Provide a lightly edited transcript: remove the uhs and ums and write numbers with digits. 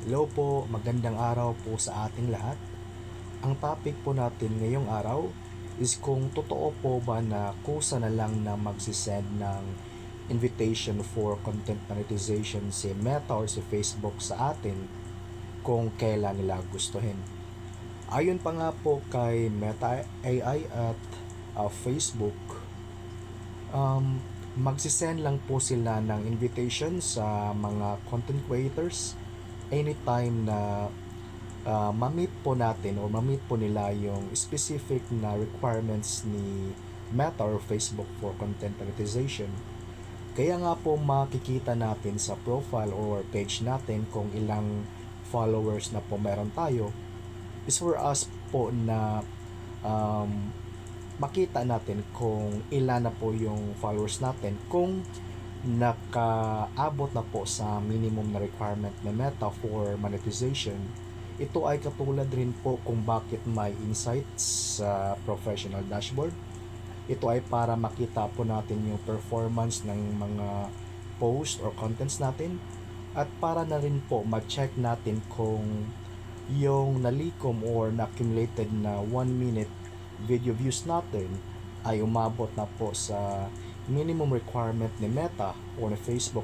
Hello po, magandang araw po sa ating lahat. Ang topic po natin ngayong araw is kung totoo po ba na kusa na lang na magsisend ng invitation for content monetization si Meta or si Facebook sa atin kung kailan nila gustuhin. Ayon pa nga po kay Meta AI at Facebook, magsisend lang po sila ng invitation sa mga content creators anytime na ma-meet po natin o ma-meet po nila yung specific na requirements ni Meta or Facebook for content monetization. Kaya nga po makikita natin sa profile or page natin kung ilang followers na po meron tayo is for us po na um, makita natin kung ilan na po yung followers natin kung nakaabot na po sa minimum na requirement ng Meta for monetization. Ito ay katulad rin po kung bakit may insights sa professional dashboard. Ito ay para makita po natin yung performance ng mga post or contents natin at para na rin po ma-check natin kung yung nalikom or na-accumulated na 1 minute video views natin ay umabot na po sa minimum requirement ni Meta or ni Facebook